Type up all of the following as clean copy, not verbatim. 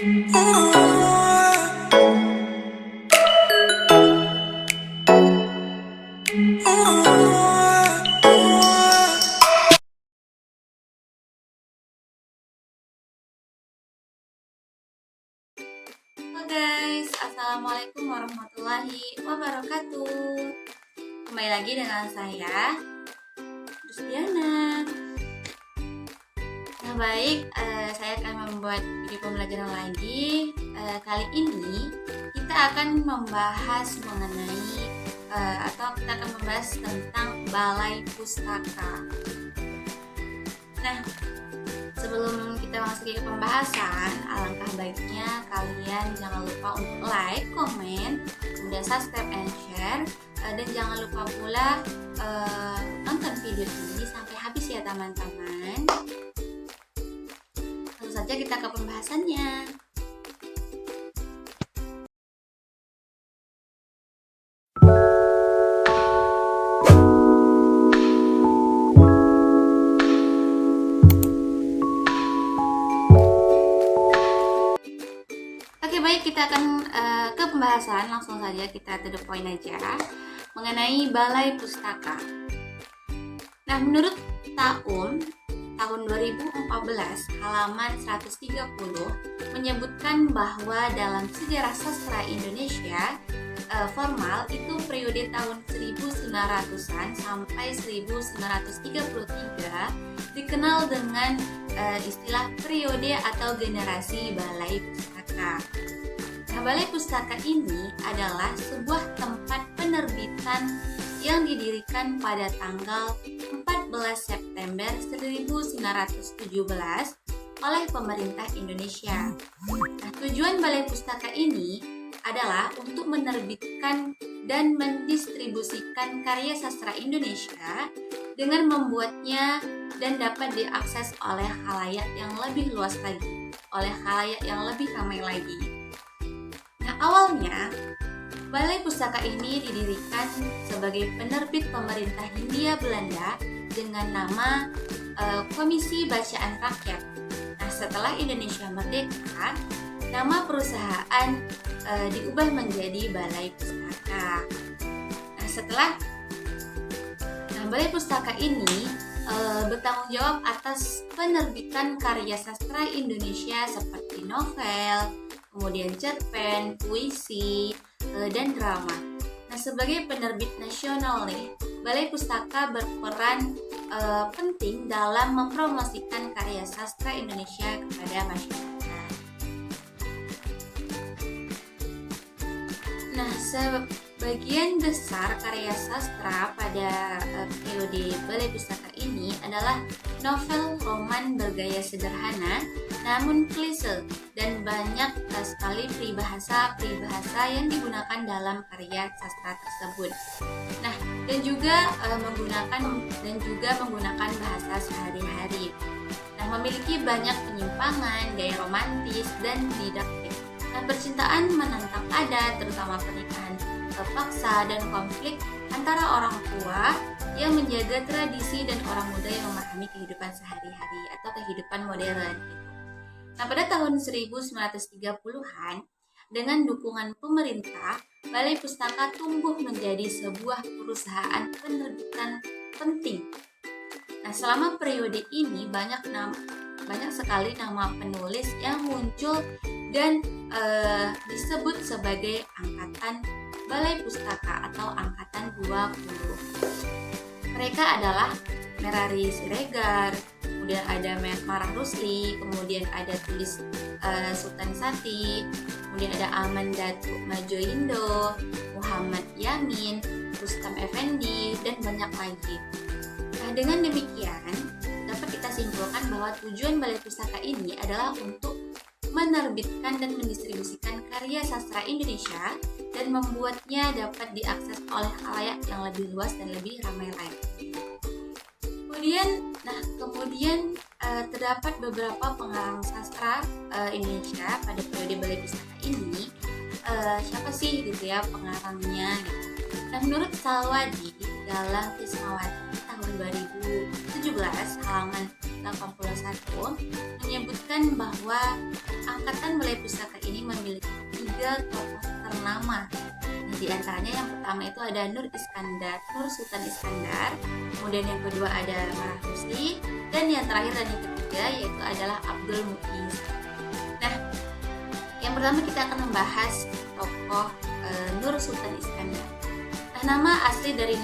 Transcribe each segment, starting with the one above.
Guys, assalamualaikum warahmatullahi wabarakatuh. Kembali lagi dengan saya, Rusdiana. Nah baik, saya akan membuat video pembelajaran lagi. Kali ini kita akan membahas mengenai kita akan membahas tentang balai pustaka. Nah, sebelum kita masuk ke pembahasan, alangkah baiknya kalian jangan lupa untuk like, komen, kemudian subscribe and share, dan jangan lupa pula nonton video ini sampai habis ya teman-teman. Langsung saja kita ke pembahasannya. Baik, kita akan ke pembahasan. Langsung saja kita to the point aja mengenai balai pustaka. Nah, menurut tahun 2014 halaman 130 menyebutkan bahwa dalam sejarah sastra Indonesia formal itu periode tahun 1900-an sampai 1933 dikenal dengan istilah periode atau generasi balai pustaka. Nah, balai pustaka ini adalah sebuah tempat penerbitan yang didirikan pada tanggal 14 September 1917 oleh pemerintah Indonesia. Nah, tujuan balai pustaka ini adalah untuk menerbitkan dan mendistribusikan karya sastra Indonesia dengan membuatnya dan dapat diakses oleh khalayak yang lebih luas lagi, oleh khalayak yang lebih ramai lagi. Nah, awalnya balai pustaka ini didirikan sebagai penerbit pemerintah Hindia Belanda dengan nama Komisi Bacaan Rakyat. Nah, setelah Indonesia merdeka, nama perusahaan diubah menjadi Balai Pustaka. Nah, Balai Pustaka ini bertanggung jawab atas penerbitan karya sastra Indonesia seperti novel, kemudian cerpen, puisi, dan drama. Nah, sebagai penerbit nasional nih, Balai Pustaka berperan penting dalam mempromosikan karya sastra Indonesia kepada masyarakat. Nah, sebagian besar karya sastra pada periode Balai Pustaka ini adalah novel roman bergaya sederhana namun klise dan banyak sekali peribahasa yang digunakan dalam karya sastra tersebut. Nah, dan juga menggunakan bahasa sehari-hari. Nah, memiliki banyak penyimpangan, gaya romantis dan didaktik. Nah, percintaan menentang adat, terutama pernikahan terpaksa dan konflik antara orang tua yang menjaga tradisi dan orang muda yang memahami kehidupan sehari-hari atau kehidupan modern. Nah, pada tahun 1930-an, dengan dukungan pemerintah, Balai Pustaka tumbuh menjadi sebuah perusahaan penerbitan penting. Nah, selama periode ini banyak sekali nama penulis yang muncul dan disebut sebagai Angkatan Balai Pustaka atau Angkatan 20. Mereka adalah Merari Siregar, kemudian ada Marah Rusli, kemudian ada Tulis Sultan Sati, kemudian ada Aman Datuk Majoindo, Muhammad Yamin, Rustam Effendi, dan banyak lagi. Nah, dengan demikian dapat kita simpulkan bahwa tujuan Balai Pustaka ini adalah untuk menerbitkan dan mendistribusikan karya sastra Indonesia dan membuatnya dapat diakses oleh khalayak yang lebih luas dan lebih ramai lagi. Kemudian terdapat beberapa pengarang sastra Indonesia pada periode Balai Pustaka ini. Siapa sih gitu ya pengarangnya gitu. Nah, menurut Salwadi dalam Tismawati tahun 2017 halaman 81 menyebutkan bahwa angkatan Balai Pustaka ini memiliki 3 tokoh ternama. Nah, di antaranya yang pertama itu ada Nur Sultan Iskandar, kemudian yang kedua ada Marah Rusli, dan yang terakhir dan yang ketiga yaitu adalah Abdul Muiz. Nah, yang pertama kita akan membahas tokoh Nur Sultan Iskandar. Nah, nama asli dari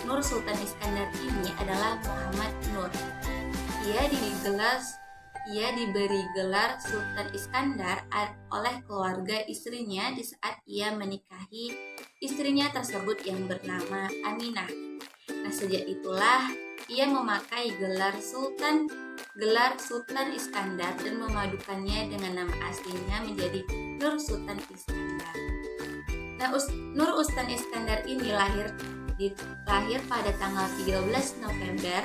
Nur Sultan Iskandar ini adalah Muhammad Nur. Ia diberi gelar Sultan Iskandar oleh keluarga istrinya di saat ia menikahi istrinya tersebut yang bernama Aminah. Nah, sejak itulah ia memakai gelar Sultan Iskandar dan memadukannya dengan nama aslinya menjadi Nur Sultan Iskandar. Nah, Nur Sultan Iskandar ini lahir pada tanggal 13 November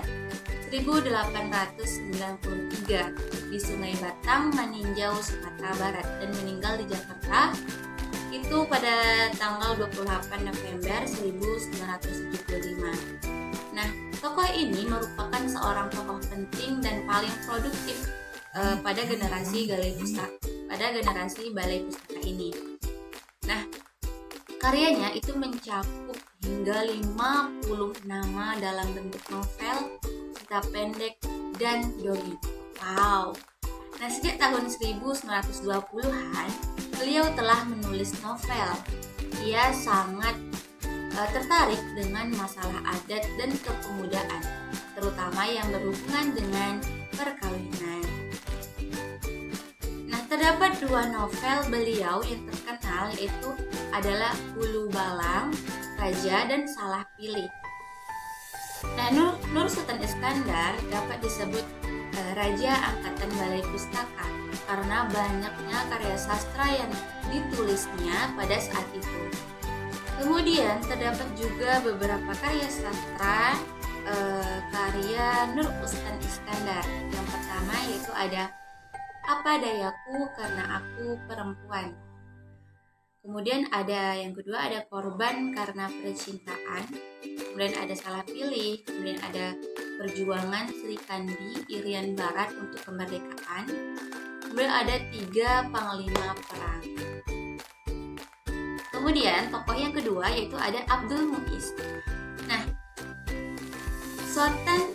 1893 di Sungai Batang, Maninjau, Sumatera Barat, dan meninggal di Jakarta itu pada tanggal 28 November 1975. Nah, tokoh ini merupakan seorang tokoh penting dan paling produktif pada generasi Balai Pustaka ini. Nah, karyanya itu mencakup hingga 50 nama dalam bentuk novel, cerita pendek, dan dongeng. Wow. Nah, sejak tahun 1920-an, beliau telah menulis novel. Ia sangat tertarik dengan masalah adat dan kepemudaan, terutama yang berhubungan dengan perkawinan. Nah, terdapat 2 novel beliau yang terkenal, yaitu adalah Ulu Balang, Raja, dan Salah Pilih. Nah, Nur Sultan Iskandar dapat disebut Raja Angkatan Balai Pustaka karena banyaknya karya sastra yang ditulisnya pada saat itu. Kemudian terdapat juga beberapa karya sastra karya Nur Sultan Iskandar. Yang pertama yaitu ada Apa Dayaku Karena Aku Perempuan. Kemudian yang kedua ada Korban Karena Percintaan. Kemudian ada Salah Pilih. Kemudian ada Perjuangan Sri Kandi Irian Barat untuk Kemerdekaan. Kemudian ada 3 Panglima Perang. Kemudian tokoh yang kedua yaitu ada Abdul Muiz. Nah, Sultan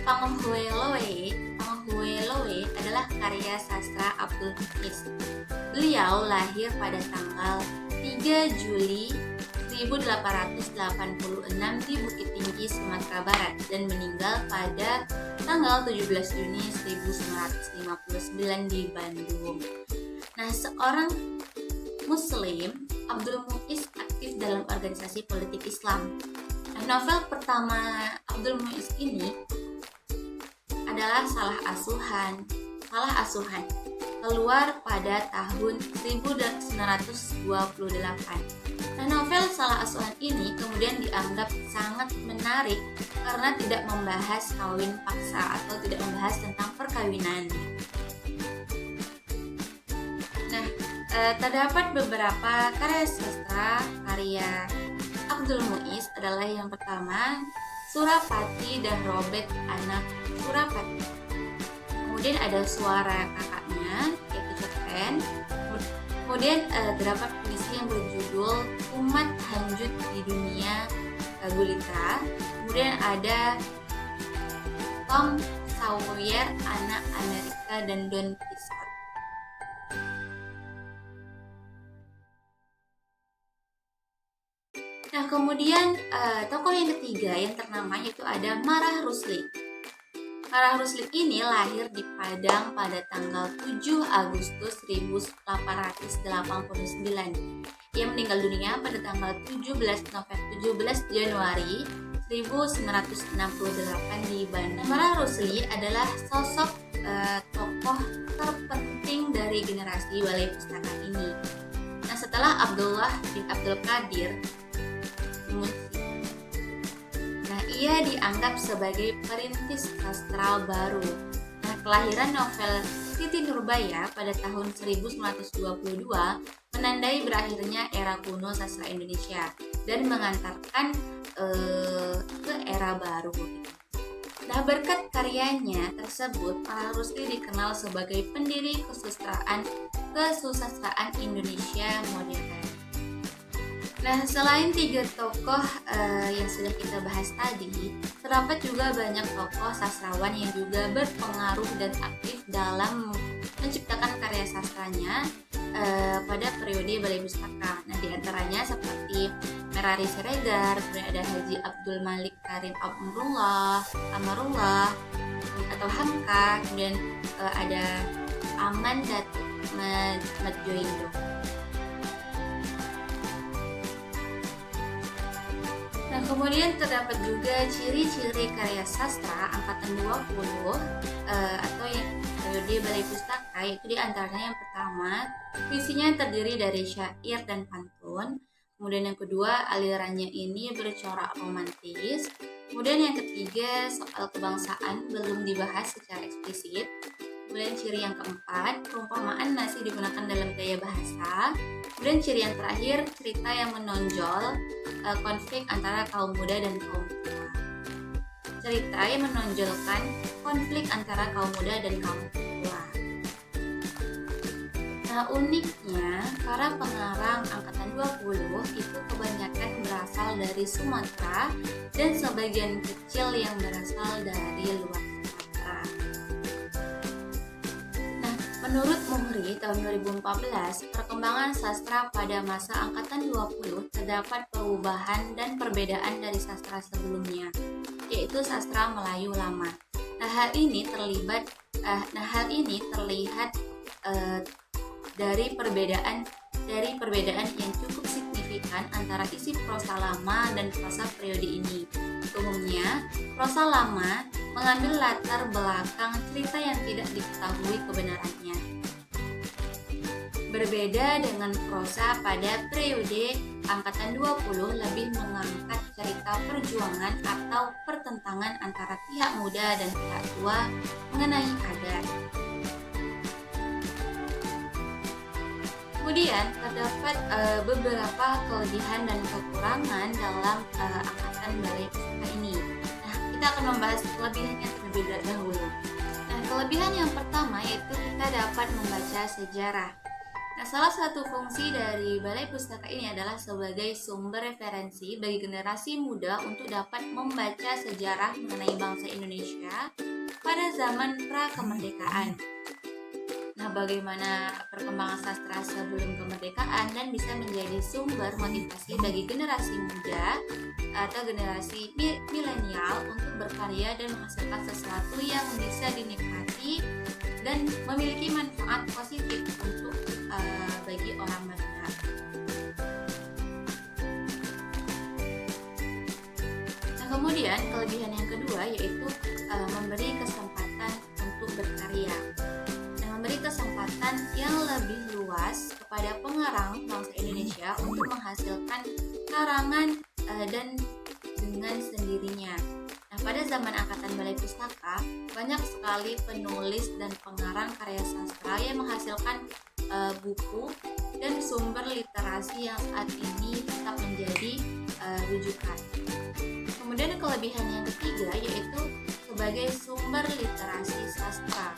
Panghueloe adalah karya sastra Abdul Muiz. Beliau lahir pada tanggal 3 Juli 1886 di Bukit Tinggi, Sumatera Barat, dan meninggal pada tanggal 17 Juni 1959 di Bandung. Nah, seorang Muslim, Abdul Muiz aktif dalam organisasi politik Islam. Nah, novel pertama Abdul Muiz ini adalah Salah Asuhan, keluar pada tahun 1928. Nah, novel Salah Asuhan ini kemudian dianggap sangat menarik karena tidak membahas kawin paksa atau tidak membahas tentang perkawinan. Nah, terdapat beberapa karya sastra karya Abdul Muiz adalah yang pertama Surapati dan Robert Anak Surapati. Kemudian ada Suara Kakaknya yaitu cerpen. Kemudian terdapat puisi yang berjudul Umat Hanjut di Dunia Gulita. Kemudian ada Tom Sawyer, Anak Amerika, dan Don Quixote. Nah, kemudian tokoh yang ketiga yang ternama yaitu ada Marah Rusli. Marah Rusli ini lahir di Padang pada tanggal 7 Agustus 1889. Ia meninggal dunia pada tanggal 17 Januari 1968 di Bandung. Marah Rusli adalah sosok tokoh terpenting dari generasi Balai Pustaka ini. Nah, setelah Abdullah bin Abdul Qadir, ia dianggap sebagai perintis sastra baru. Nah, kelahiran novel Siti Nurbaya pada tahun 1922 menandai berakhirnya era kuno sastra Indonesia dan mengantarkan ke era baru. Nah, berkat karyanya tersebut, Pak Rusli dikenal sebagai pendiri kesusastraan Indonesia modern. Nah, selain tiga tokoh yang sudah kita bahas tadi, terdapat juga banyak tokoh sastrawan yang juga berpengaruh dan aktif dalam menciptakan karya sastranya pada periode Balai Pustaka. Nah, diantaranya seperti Merari Siregar, kemudian ada Haji Abdul Malik Karim Amarullah atau Hamka, kemudian ada Aman Datuk Madjoindo. Nah, kemudian terdapat juga ciri-ciri karya sastra angkatan 20 atau yang periode Balai Pustaka, yaitu diantaranya yang pertama, puisinya terdiri dari syair dan pantun. Kemudian yang kedua, alirannya ini bercorak romantis. Kemudian yang ketiga, soal kebangsaan belum dibahas secara eksplisit. Kemudian ciri yang keempat, perumpamaan masih digunakan dalam gaya bahasa. Kemudian ciri yang terakhir, cerita yang menonjol konflik antara kaum muda dan kaum tua. Cerita yang menonjolkan konflik antara kaum muda dan kaum tua. Nah, uniknya, para pengarang angkatan 20 itu kebanyakan berasal dari Sumatera dan sebagian kecil yang berasal dari luar Sumatera. Nah, menurut Muhri tahun 2014, perkembangan sastra pada masa angkatan 20 terdapat perubahan dan perbedaan dari sastra sebelumnya, yaitu sastra Melayu lama. Nah, hal ini terlihat dari perbedaan yang cukup signifikan antara isi prosa lama dan prosa periode ini. Umumnya, prosa lama mengambil latar belakang cerita yang tidak diketahui kebenarannya. Berbeda dengan prosa pada periode angkatan 20 lebih mengangkat cerita perjuangan atau pertentangan antara pihak muda dan pihak tua mengenai adat. Kemudian terdapat beberapa kelebihan dan kekurangan dalam angkatan Balai Pustaka ini. Nah, kita akan membahas kelebihannya terlebih dahulu. Nah, kelebihan yang pertama yaitu kita dapat membaca sejarah. Nah, salah satu fungsi dari Balai Pustaka ini adalah sebagai sumber referensi bagi generasi muda untuk dapat membaca sejarah mengenai bangsa Indonesia pada zaman pra-kemerdekaan. Nah, bagaimana perkembangan sastra sebelum kemerdekaan dan bisa menjadi sumber motivasi bagi generasi muda atau generasi milenial untuk berkarya dan menghasilkan sesuatu yang bisa dinikmati dan memiliki manfaat positif untuk bagi orang banyak. Nah, kemudian kelebihan yang kedua yaitu memberi kesempatan untuk berkarya. Memberi kesempatan yang lebih luas kepada pengarang bangsa Indonesia untuk menghasilkan karangan dan dengan sendirinya. Nah, pada zaman angkatan Balai Pustaka, banyak sekali penulis dan pengarang karya sastra yang menghasilkan buku dan sumber literasi yang saat ini tetap menjadi rujukan. Kemudian kelebihan yang ketiga yaitu sebagai sumber literasi sastra.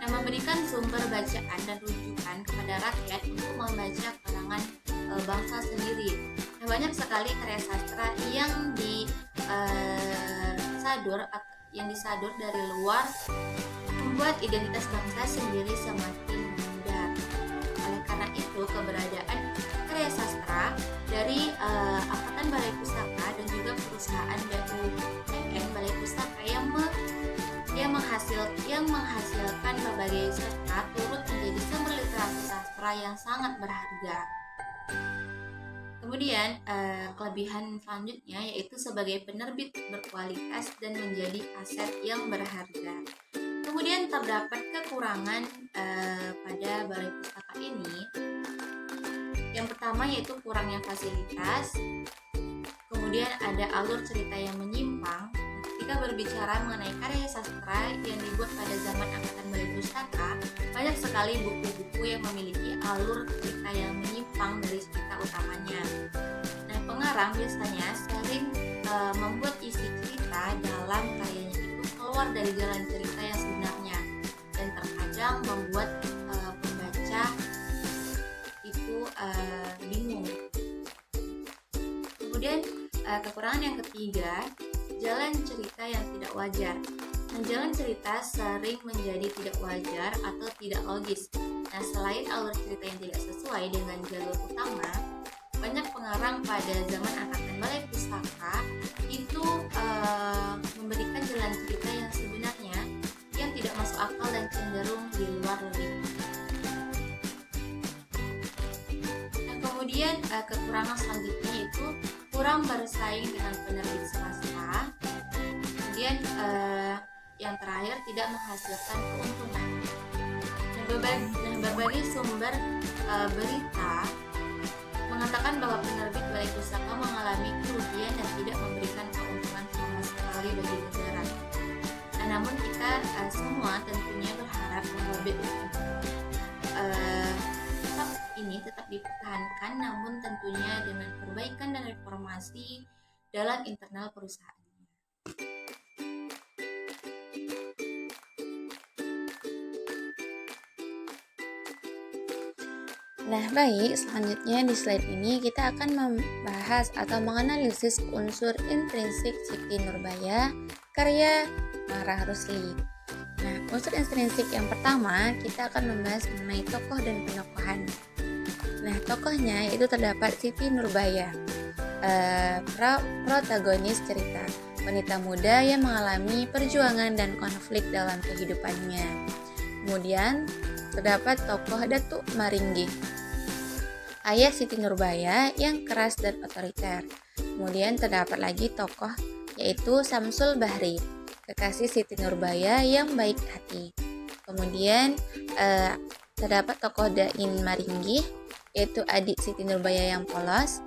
Memberikan sumber bacaan dan rujukan kepada rakyat untuk membaca karangan bangsa sendiri. Nah, banyak sekali karya sastra yang disadur dari luar membuat identitas bangsa sendiri semakin memudar. Oleh karena itu, keberadaan karya sastra dari angkatan Balai Pustaka dan juga perusahaan BUMN Balai Pustaka yang menghasilkan berbagai sastra turut menjadi sumber literasi sastra yang sangat berharga. Kemudian kelebihan selanjutnya yaitu sebagai penerbit berkualitas dan menjadi aset yang berharga. Kemudian terdapat kekurangan pada Balai Pustaka ini. Yang pertama yaitu kurangnya fasilitas. Kemudian ada alur cerita yang menyimpang. Ketika berbicara mengenai karya sastra yang dibuat pada zaman angkatan Balai Pustaka, banyak sekali buku-buku yang memiliki alur cerita yang menyimpang dari cerita utamanya. Nah, pengarang biasanya sering membuat isi cerita dalam karyanya itu keluar keluar dari jalan cerita yang sebenarnya, dan terkadang membuat pembaca itu bingung. Kemudian kekurangan yang ketiga, jalan cerita yang tidak wajar. Jalan cerita sering menjadi tidak wajar atau tidak logis. Nah, selain alur cerita yang tidak sesuai dengan jalur utama, banyak pengarang pada zaman angkatan balai pustaka itu memberikan jalan cerita yang sebenarnya yang tidak masuk akal dan cenderung di luar lirik. Nah, kemudian kekurangan selanjutnya itu kurang bersaing dengan penerbit swasta. Kemudian yang terakhir tidak menghasilkan keuntungan. Berbagai sumber berita mengatakan bahwa penerbit balai pustaka mengalami kerugian dan tidak memberikan keuntungan sama sekali bagi negara. Nah, namun kita semua tentunya berharap bahwa BUMN tetap dipertahankan, namun tentunya dengan perbaikan dan reformasi dalam internal perusahaan. Nah, baik, selanjutnya di slide ini kita akan membahas atau menganalisis unsur intrinsik Siti Nurbaya karya Marah Rusli. Nah, unsur intrinsik yang pertama kita akan membahas mengenai tokoh dan penokohan. Nah, tokohnya itu terdapat Siti Nurbaya, protagonis cerita, wanita muda yang mengalami perjuangan dan konflik dalam kehidupannya. Kemudian terdapat tokoh Datuk Maringgih, ayah Siti Nurbaya yang keras dan otoriter. Kemudian terdapat lagi tokoh yaitu Samsul Bahri, kekasih Siti Nurbaya yang baik hati. Kemudian terdapat tokoh Dain Maringgih, yaitu adik Siti Nurbaya yang polos.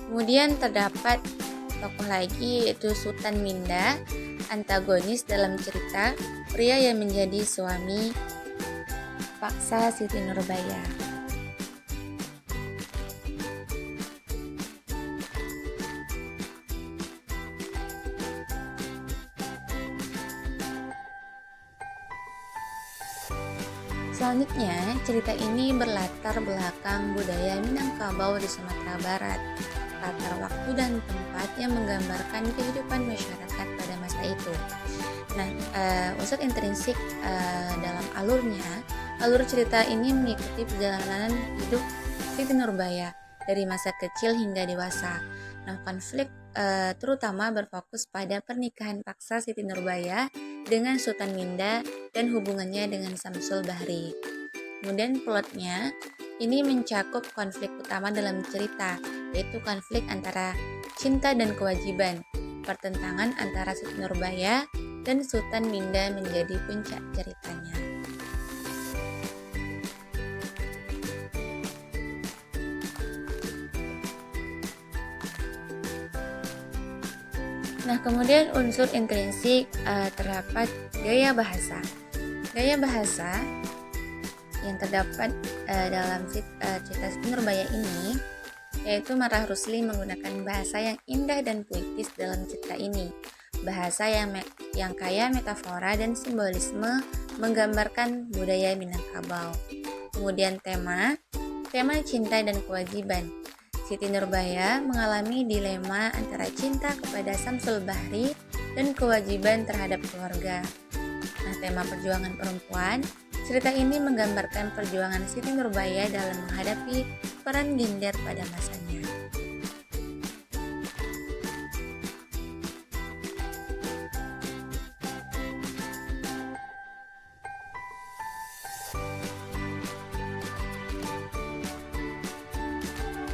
Kemudian terdapat tokoh lagi yaitu Sultan Minda, antagonis dalam cerita, pria yang menjadi suami paksa Siti Nurbaya. Selanjutnya, cerita ini berlatar belakang budaya Minangkabau di Sumatera Barat. Latar waktu dan tempat yang menggambarkan kehidupan masyarakat pada masa itu. Nah, unsur intrinsik dalam alur cerita ini mengikuti perjalanan hidup Siti Nurbaya dari masa kecil hingga dewasa. Nah, konflik terutama berfokus pada pernikahan paksa Siti Nurbaya dengan Sultan Minda dan hubungannya dengan Samsul Bahri. Kemudian plotnya ini mencakup konflik utama dalam cerita, yaitu konflik antara cinta dan kewajiban. Pertentangan antara Siti Nurbaya dan Sultan Minda menjadi puncak ceritanya. Nah, kemudian unsur intrinsik terdapat gaya bahasa. Gaya bahasa yang terdapat dalam cerita Siti Nurbaya ini yaitu Marah Rusli menggunakan bahasa yang indah dan puitis dalam cerita ini. Bahasa yang kaya metafora dan simbolisme menggambarkan budaya Minangkabau. Kemudian tema cinta dan kewajiban. Siti Nurbaya mengalami dilema antara cinta kepada Samsul Bahri dan kewajiban terhadap keluarga. Nah, tema perjuangan perempuan, cerita ini menggambarkan perjuangan Siti Nurbaya dalam menghadapi peran gender pada masanya.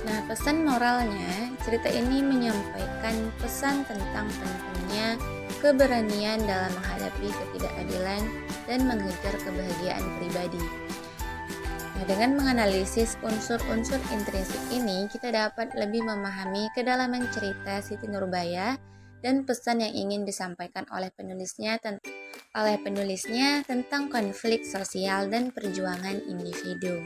Nah, pesan moralnya, cerita ini menyampaikan pesan tentang pentingnya keberanian dalam menghadapi ketidakadilan dan mengejar kebahagiaan pribadi. Nah, dengan menganalisis unsur-unsur intrinsik ini, kita dapat lebih memahami kedalaman cerita Siti Nurbaya dan pesan yang ingin disampaikan oleh penulisnya tentang konflik sosial dan perjuangan individu.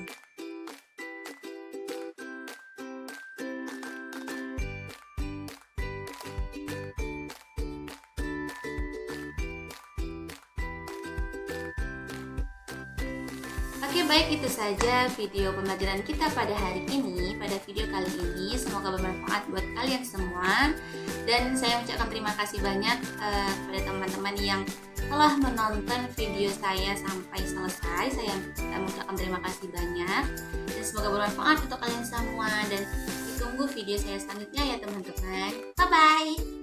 Oke, baik, itu saja video pembelajaran kita pada hari ini, pada video kali ini. Semoga bermanfaat buat kalian semua. Dan saya ucapkan terima kasih banyak kepada teman-teman yang telah menonton video saya sampai selesai. Saya mengucapkan terima kasih banyak. Dan semoga bermanfaat untuk kalian semua. Dan ditunggu video saya selanjutnya ya teman-teman. Bye-bye!